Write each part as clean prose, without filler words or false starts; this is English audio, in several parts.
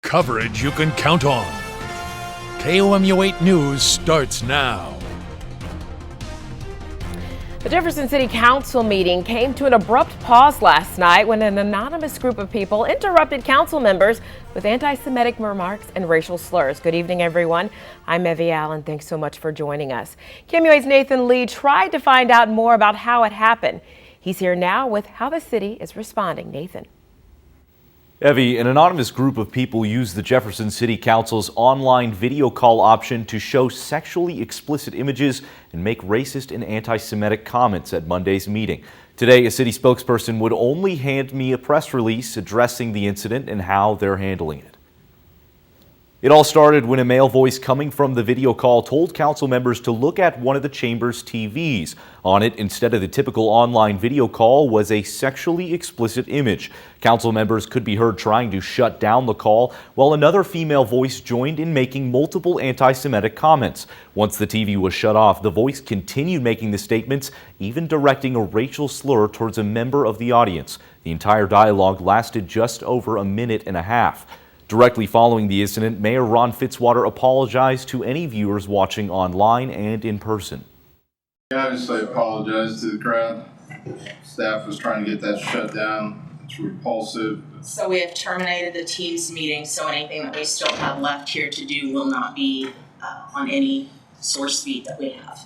Coverage you can count on. KOMU 8 News starts now. The Jefferson City Council meeting came to an abrupt pause last night when an anonymous group of people interrupted council members with anti-Semitic remarks and racial slurs. Good evening, everyone. I'm Evie Allen. Thanks so much for joining us. KOMU 8's Nathan Lee tried to find out more about how it happened. He's here now with how the city is responding. Nathan. Evie, an anonymous group of people used the Jefferson City Council's online video call option to show sexually explicit images and make racist and anti-Semitic comments at Monday's meeting. Today, a city spokesperson would only hand me a press release addressing the incident and how they're handling it. It all started when a male voice coming from the video call told council members to look at one of the chamber's TVs. On it, instead of the typical online video call, was a sexually explicit image. Council members could be heard trying to shut down the call, while another female voice joined in making multiple anti-Semitic comments. Once the TV was shut off, the voice continued making the statements, even directing a racial slur towards a member of the audience. The entire dialogue lasted just over a minute and a half. Directly following the incident, Mayor Ron Fitzwater apologized to any viewers watching online and in person. I obviously apologize to the crowd. Staff was trying to get that shut down. It's repulsive. So we have terminated the Teams meeting, so anything that we still have left here to do will not be on any source feed that we have.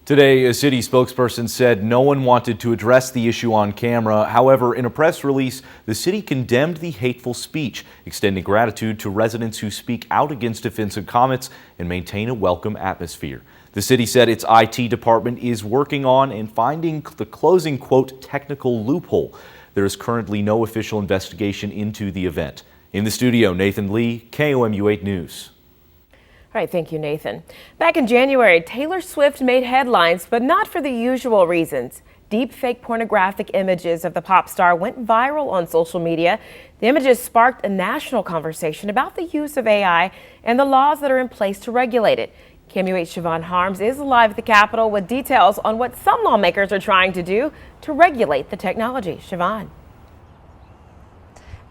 Today, a city spokesperson said no one wanted to address the issue on camera. However, in a press release, the city condemned the hateful speech, extending gratitude to residents who speak out against offensive comments and maintain a welcome atmosphere. The city said its IT department is working on and finding the closing, quote, technical loophole. There is currently no official investigation into the event. In the studio, Nathan Lee, KOMU 8 News. All right, thank you, Nathan. Back in January, Taylor Swift made headlines, but not for the usual reasons. Deep-fake pornographic images of the pop star went viral on social media. The images sparked a national conversation about the use of AI and the laws that are in place to regulate it. KOMU 8's Siobhan Harms is live at the Capitol with details on what some lawmakers are trying to do to regulate the technology. Siobhan.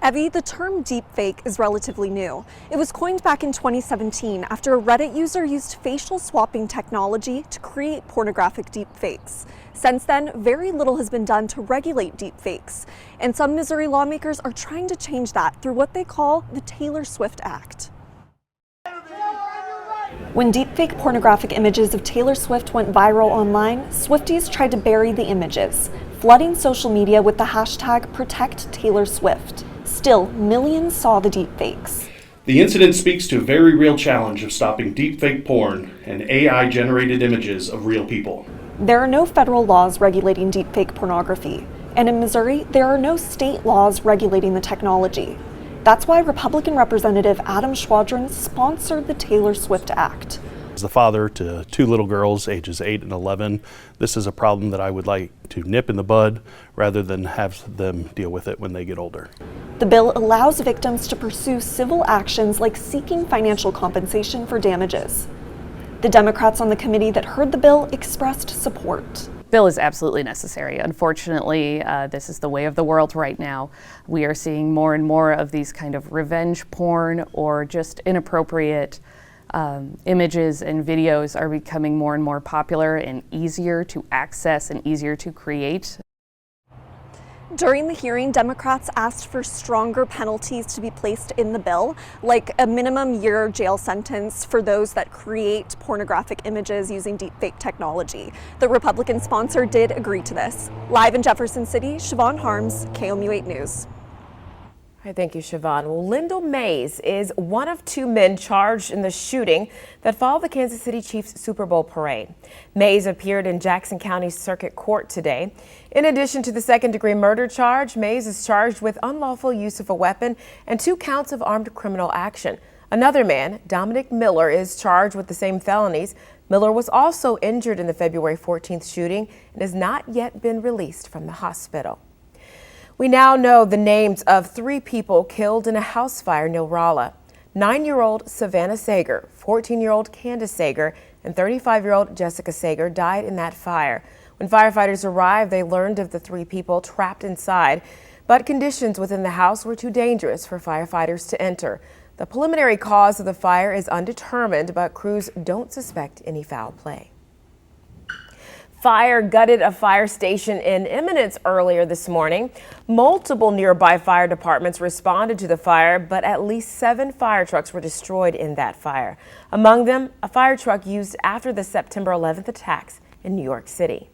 Evie, the term deepfake is relatively new. It was coined back in 2017 after a Reddit user used facial swapping technology to create pornographic deepfakes. Since then, very little has been done to regulate deepfakes, and some Missouri lawmakers are trying to change that through what they call the Taylor Swift Act. When deepfake pornographic images of Taylor Swift went viral online, Swifties tried to bury the images, flooding social media with the hashtag #ProtectTaylorSwift. Still, millions saw the deepfakes. The incident speaks to a very real challenge of stopping deepfake porn and AI-generated images of real people. There are no federal laws regulating deepfake pornography, and in Missouri, there are no state laws regulating the technology. That's why Republican Representative Adam Schwadron sponsored the Taylor Swift Act. As the father to two little girls, ages 8 and 11, this is a problem that I would like to nip in the bud rather than have them deal with it when they get older. The bill allows victims to pursue civil actions like seeking financial compensation for damages. The Democrats on the committee that heard the bill expressed support. Bill is absolutely necessary. Unfortunately, this is the way of the world right now. We are seeing more and more of these kind of revenge porn or just inappropriate images and videos are becoming more and more popular and easier to access and easier to create. During the hearing, Democrats asked for stronger penalties to be placed in the bill, like a minimum year jail sentence for those that create pornographic images using deepfake technology. The Republican sponsor did agree to this. Live in Jefferson City, Siobhan Harms, KOMU 8 News. All right, thank you, Siobhan. Well, Lyndall Mays is one of two men charged in the shooting that followed the Kansas City Chiefs Super Bowl parade. Mays appeared in Jackson County Circuit Court today. In addition to the second-degree murder charge, Mays is charged with unlawful use of a weapon and 2 counts of armed criminal action. Another man, Dominic Miller, is charged with the same felonies. Miller was also injured in the February 14th shooting and has not yet been released from the hospital. We now know the names of 3 people killed in a house fire near Rolla. 9-year-old Savannah Sager, 14-year-old Candace Sager, and 35-year-old Jessica Sager died in that fire. When firefighters arrived, they learned of the 3 people trapped inside. but conditions within the house were too dangerous for firefighters to enter. The preliminary cause of the fire is undetermined, but crews don't suspect any foul play. Fire gutted a fire station in Eminence earlier this morning. Multiple nearby fire departments responded to the fire, but at least 7 fire trucks were destroyed in that fire. Among them, a fire truck used after the September 11th attacks in New York City.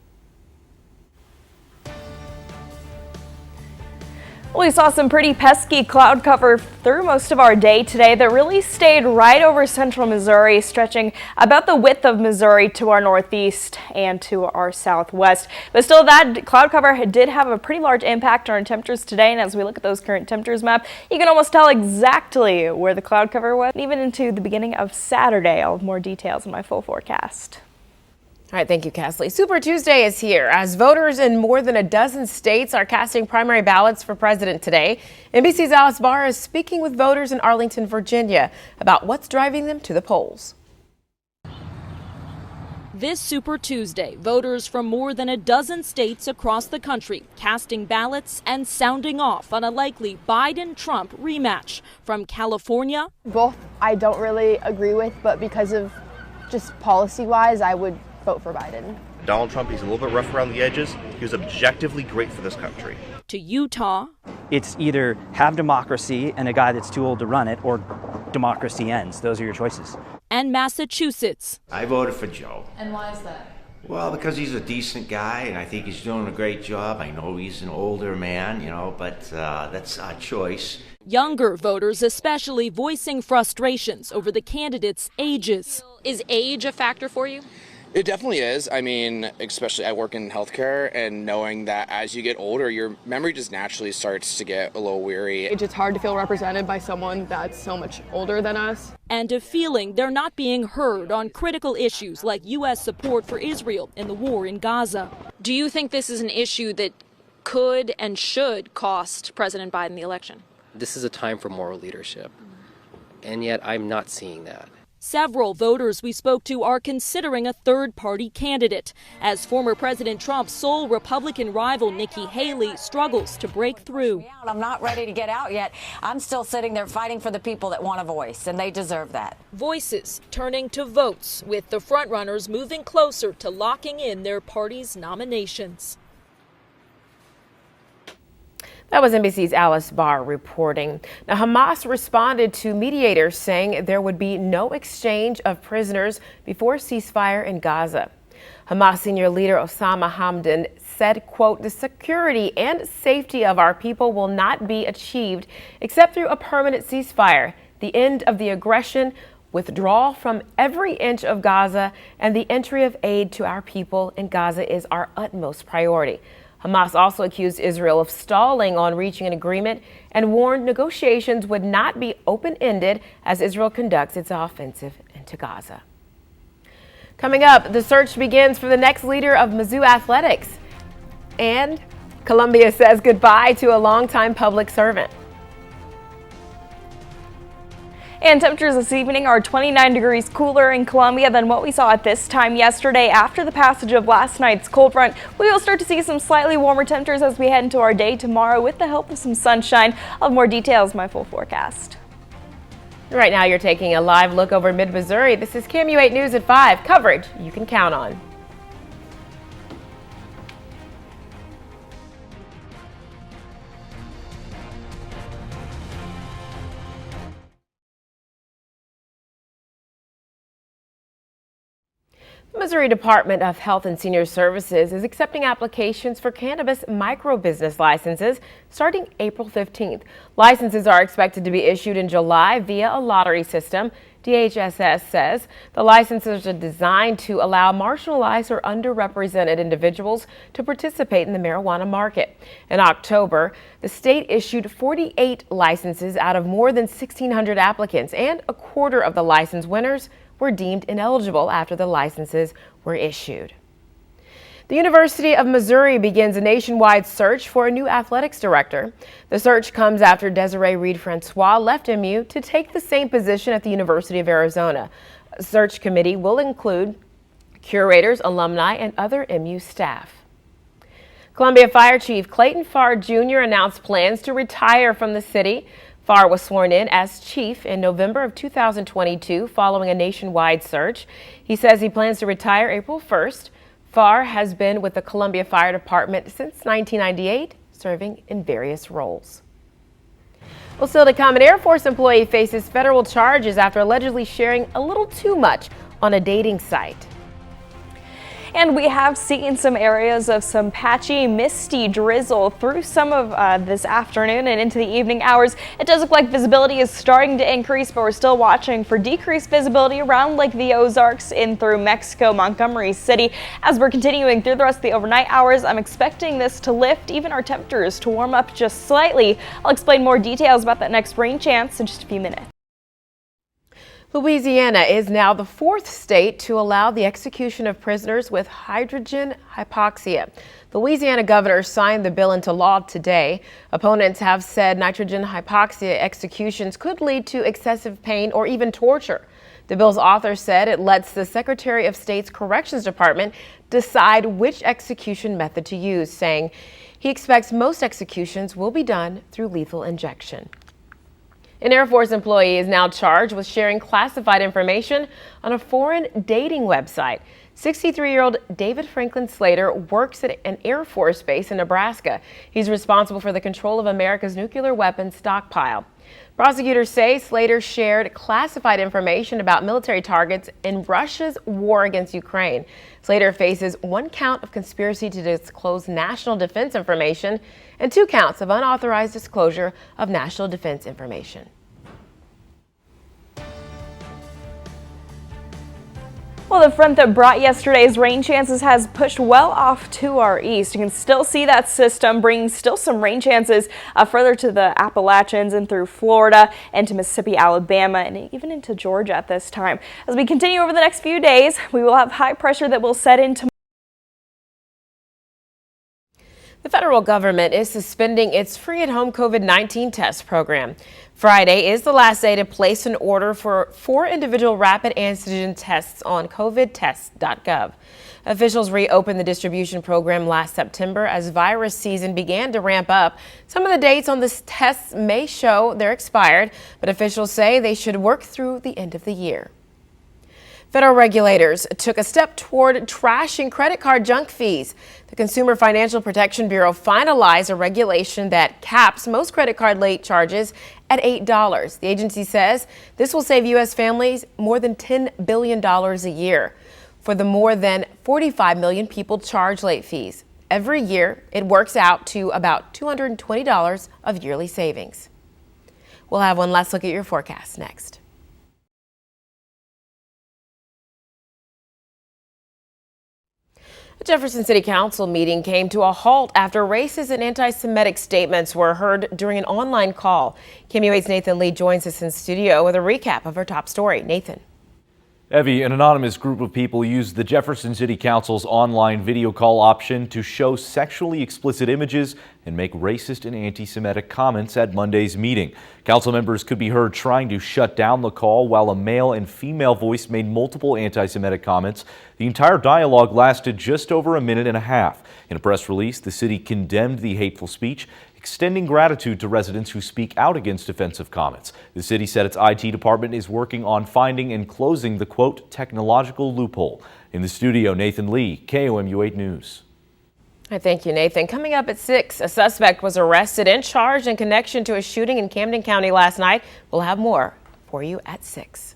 We saw some pretty pesky cloud cover through most of our day today that really stayed right over central Missouri, stretching about the width of Missouri to our northeast and to our southwest. But still, that cloud cover did have a pretty large impact on our temperatures today. And as we look at those current temperatures map, you can almost tell exactly where the cloud cover was, even into the beginning of Saturday. I'll have more details in my full forecast. All right, thank you, Kathleen. Super Tuesday is here as voters in more than a dozen states are casting primary ballots for president today. NBC's Alice Barr is speaking with voters in Arlington, Virginia about what's driving them to the polls. This Super Tuesday, voters from more than a dozen states across the country casting ballots and sounding off on a likely Biden-Trump rematch. From California, both I don't really agree with, but because of just policy-wise, I would vote for Biden. Donald Trump, he's a little bit rough around the edges. He was objectively great for this country. To Utah, it's either have democracy and a guy that's too old to run it, or democracy ends. Those are your choices. And Massachusetts. I voted for Joe. And why is that? Well, because he's a decent guy and I think he's doing a great job. I know he's an older man, but that's our choice. Younger voters especially voicing frustrations over the candidates' ages. Is age a factor for you? It definitely is. I mean, especially I work in healthcare, and knowing that as you get older, your memory just naturally starts to get a little weary. It's hard to feel represented by someone that's so much older than us. And a feeling they're not being heard on critical issues like U.S. support for Israel in the war in Gaza. Do you think this is an issue that could and should cost President Biden the election? This is a time for moral leadership, and yet I'm not seeing that. Several voters we spoke to are considering a third-party candidate, as former President Trump's sole Republican rival Nikki Haley struggles to break through. I'm not ready to get out yet. I'm still sitting there fighting for the people that want a voice, and they deserve that. Voices turning to votes, with the frontrunners moving closer to locking in their party's nominations. That was NBC's Alice Barr reporting. Now, Hamas responded to mediators saying there would be no exchange of prisoners before ceasefire in Gaza. Hamas senior leader Osama Hamdan said, quote, "The security and safety of our people will not be achieved except through a permanent ceasefire, the end of the aggression, withdrawal from every inch of Gaza, and the entry of aid to our people in Gaza is our utmost priority." Hamas also accused Israel of stalling on reaching an agreement and warned negotiations would not be open-ended as Israel conducts its offensive into Gaza. Coming up, the search begins for the next leader of Mizzou athletics. And Columbia says goodbye to a longtime public servant. And temperatures this evening are 29 degrees cooler in Columbia than what we saw at this time yesterday. After the passage of last night's cold front, we will start to see some slightly warmer temperatures as we head into our day tomorrow with the help of some sunshine. I'll have more details in my full forecast. Right now, you're taking a live look over mid-Missouri. This is KOMU 8 News at 5. Coverage you can count on. The Missouri Department of Health and Senior Services is accepting applications for cannabis micro-business licenses starting April 15th. Licenses are expected to be issued in July via a lottery system. DHSS says the licenses are designed to allow marginalized or underrepresented individuals to participate in the marijuana market. In October, the state issued 48 licenses out of more than 1,600 applicants, and a quarter of the license winners were deemed ineligible after the licenses were issued. The University of Missouri begins a nationwide search for a new athletics director. The search comes after Desiree Reed-Francois left MU to take the same position at the University of Arizona. A search committee will include curators, alumni, and other MU staff. Columbia Fire Chief Clayton Farr Jr. announced plans to retire from the city. Farr was sworn in as chief in November of 2022 following a nationwide search. He says he plans to retire April 1st. Farr has been with the Columbia Fire Department since 1998, serving in various roles. Well, still to come, an Air Force employee faces federal charges after allegedly sharing a little too much on a dating site. And we have seen some areas of some patchy, misty drizzle through some of this afternoon and into the evening hours. It does look like visibility is starting to increase, but we're still watching for decreased visibility around like the Ozarks in through Mexico, Montgomery City. As we're continuing through the rest of the overnight hours, I'm expecting this to lift, even our temperatures to warm up just slightly. I'll explain more details about that next rain chance in just a few minutes. Louisiana is now the 4th state to allow the execution of prisoners with hydrogen hypoxia. The Louisiana governor signed the bill into law today. Opponents have said nitrogen hypoxia executions could lead to excessive pain or even torture. The bill's author said it lets the Secretary of State's Corrections Department decide which execution method to use, saying he expects most executions will be done through lethal injection. An Air Force employee is now charged with sharing classified information on a foreign dating website. 63-year-old David Franklin Slater works at an Air Force base in Nebraska. He's responsible for the control of America's nuclear weapons stockpile. Prosecutors say Slater shared classified information about military targets in Russia's war against Ukraine. Slater faces 1 count of conspiracy to disclose national defense information and 2 counts of unauthorized disclosure of national defense information. Well, the front that brought yesterday's rain chances has pushed well off to our east. You can still see that system bringing still some rain chances further to the Appalachians and through Florida and to Mississippi, Alabama, and even into Georgia at this time. As we continue over the next few days, we will have high pressure that will set in tomorrow. The federal government is suspending its free at-home COVID-19 test program. Friday is the last day to place an order for 4 individual rapid antigen tests on covidtest.gov. Officials reopened the distribution program last September as virus season began to ramp up. Some of the dates on the tests may show they're expired, but officials say they should work through the end of the year. Federal regulators took a step toward trashing credit card junk fees. The Consumer Financial Protection Bureau finalized a regulation that caps most credit card late charges at $8. The agency says this will save U.S. families more than $10 billion a year for the more than 45 million people charged late fees. Every year, it works out to about $220 of yearly savings. We'll have one last look at your forecast next. A Jefferson City Council meeting came to a halt after racist and anti-Semitic statements were heard during an online call. KOMU 8's Nathan Lee joins us in studio with a recap of her top story. Nathan. Evie, an anonymous group of people used the Jefferson City Council's online video call option to show sexually explicit images and make racist and anti-Semitic comments at Monday's meeting. Council members could be heard trying to shut down the call while a male and female voice made multiple anti-Semitic comments. The entire dialogue lasted just over a minute and a half. In a press release, the city condemned the hateful speech, extending gratitude to residents who speak out against offensive comments. The city said its IT department is working on finding and closing the, quote, technological loophole. In the studio, Nathan Lee, KOMU 8 News. Thank you, Nathan. Coming up at 6, a suspect was arrested and charged in connection to a shooting in Camden County last night. We'll have more for you at 6.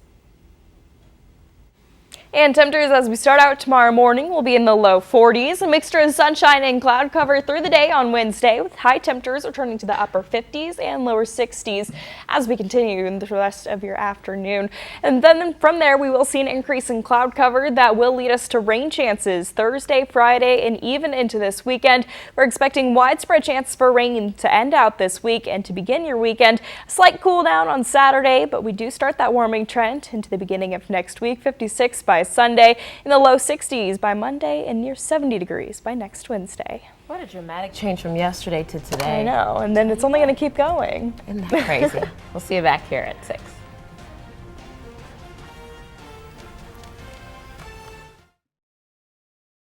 And temperatures as we start out tomorrow morning will be in the low 40s, a mixture of sunshine and cloud cover through the day on Wednesday, with high temperatures returning to the upper 50s and lower 60s as we continue in the rest of your afternoon. And then from there, we will see an increase in cloud cover that will lead us to rain chances Thursday, Friday, and even into this weekend. We're expecting widespread chances for rain to end out this week and to begin your weekend. A slight cool down on Saturday, but we do start that warming trend into the beginning of next week. 56 by Sunday, in the low 60s by Monday, and near 70 degrees by next Wednesday. What a dramatic change from yesterday to today. I know, and then it's only going to keep going. Isn't that crazy? We'll see you back here at 6.